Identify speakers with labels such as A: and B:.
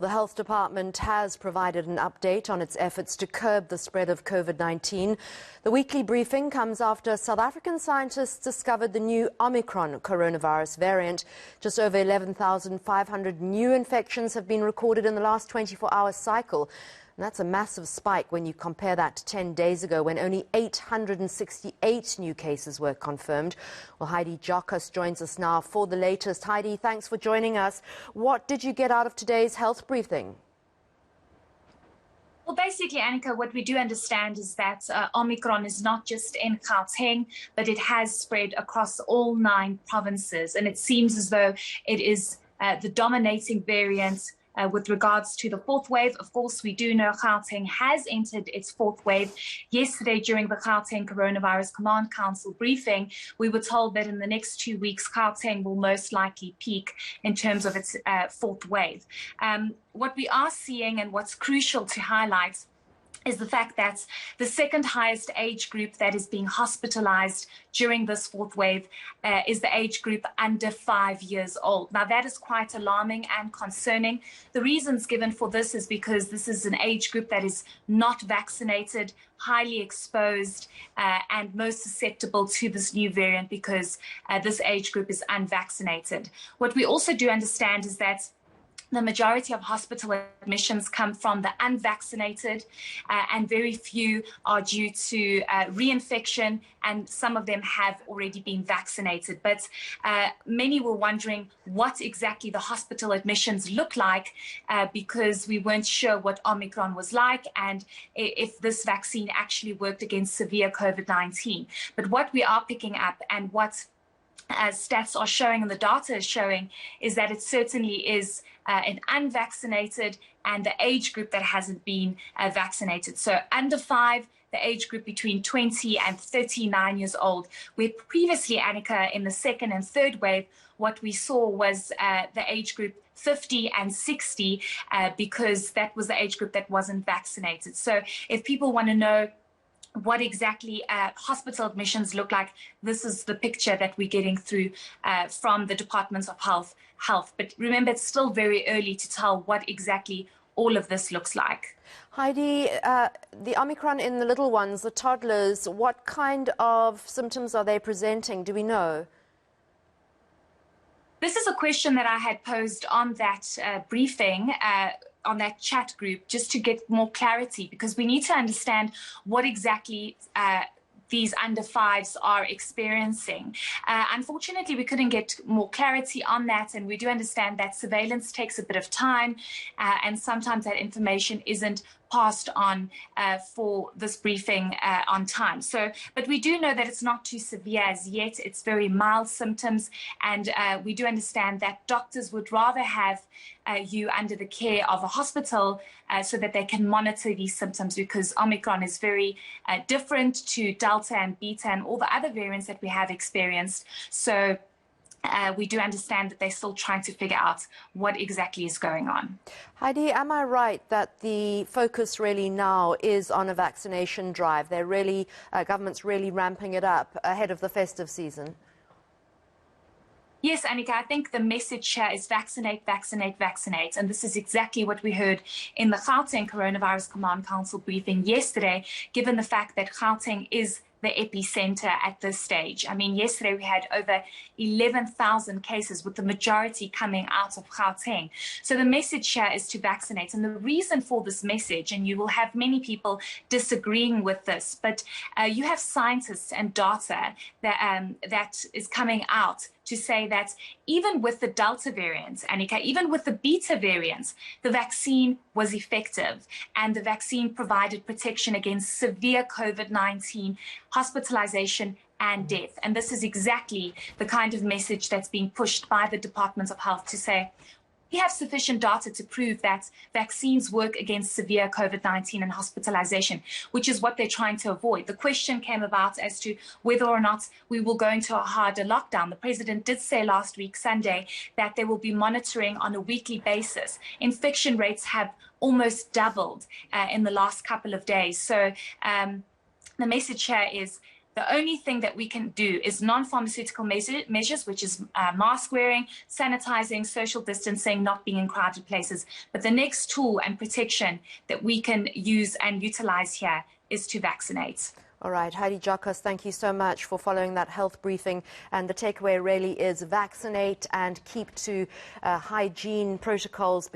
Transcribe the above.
A: The Health Department has provided an update on its efforts to curb the spread of COVID-19. The weekly briefing comes after South African scientists discovered the new Omicron coronavirus variant. Just over 11,500 new infections have been recorded in the last 24-hour cycle. And that's a massive spike when you compare that to 10 days ago when only 868 new cases were confirmed. Well, Heidi Giokos joins us now for the latest. Heidi, thanks for joining us. What did you get out of today's health briefing?
B: Well, basically, Annika, what we do understand is that Omicron is not just in Gauteng, but it has spread across all 9 provinces. And it seems as though it is the dominating variant with regards to the 4th wave. Of course, we do know Gauteng has entered its 4th wave. Yesterday, during the Gauteng Coronavirus Command Council briefing, we were told that in the next 2 weeks, Gauteng will most likely peak in terms of its 4th wave. What we are seeing and what's crucial to highlight is the fact that the second highest age group that is being hospitalized during this 4th wave is the age group under 5 years old. Now, that is quite alarming and concerning. The reasons given for this is because this is an age group that is not vaccinated, highly exposed, and most susceptible to this new variant because this age group is unvaccinated. What we also do understand is that the majority of hospital admissions come from the unvaccinated, and very few are due to reinfection, and some of them have already been vaccinated. But many were wondering what exactly the hospital admissions look like because we weren't sure what Omicron was like and if this vaccine actually worked against severe COVID-19. But what we are picking up and what stats are showing and the data is showing is that it certainly is an unvaccinated and the age group that hasn't been vaccinated. So under 5, the age group between 20 and 39 years old, where previously, Annika, in the 2nd and 3rd wave, what we saw was the age group 50 and 60 because that was the age group that wasn't vaccinated. So if people want to know what exactly hospital admissions look like, this is the picture that we're getting through from the Department of Health. But remember, it's still very early to tell what exactly all of this looks like.
A: Heidi, the Omicron in the little ones, the toddlers, what kind of symptoms are they presenting? Do we know?
B: This is a question that I had posed on that briefing, on that chat group, just to get more clarity, because we need to understand what exactly these under 5s are experiencing. Unfortunately, we couldn't get more clarity on that, and we do understand that surveillance takes a bit of time, and sometimes that information isn't passed on for this briefing on time. But we do know that it's not too severe as yet. It's very mild symptoms, and we do understand that doctors would rather have you under the care of a hospital so that they can monitor these symptoms, because Omicron is very different to Delta and Beta and all the other variants that we have experienced. So we do understand that they're still trying to figure out what exactly is going on.
A: Heidi, am I right that the focus really now is on a vaccination drive? They're really, government's really ramping it up ahead of the festive season?
B: Yes, Annika, I think the message here is vaccinate, vaccinate, vaccinate. And this is exactly what we heard in the Gauteng Coronavirus Command Council briefing yesterday, given the fact that Gauteng is the epicenter at this stage. I mean, yesterday we had over 11,000 cases, with the majority coming out of Gauteng. So the message here is to vaccinate. And the reason for this message, and you will have many people disagreeing with this, but you have scientists and data that is coming out to say that even with the Delta variant, Annika, even with the Beta variant, the vaccine was effective, and the vaccine provided protection against severe COVID-19, hospitalization and death. And this is exactly the kind of message that's being pushed by the Department of Health to say, we have sufficient data to prove that vaccines work against severe COVID-19 and hospitalization, which is what they're trying to avoid. The question came about as to whether or not we will go into a harder lockdown. The president did say last week, Sunday, that they will be monitoring on a weekly basis. Infection rates have almost doubled in the last couple of days. So the message here is The only thing that we can do is non-pharmaceutical measures, which is mask wearing, sanitizing, social distancing, not being in crowded places. But the next tool and protection that we can use and utilize here is to vaccinate.
A: All right, Heidi Giokos, thank you so much for following that health briefing. And the takeaway really is vaccinate and keep to hygiene protocols.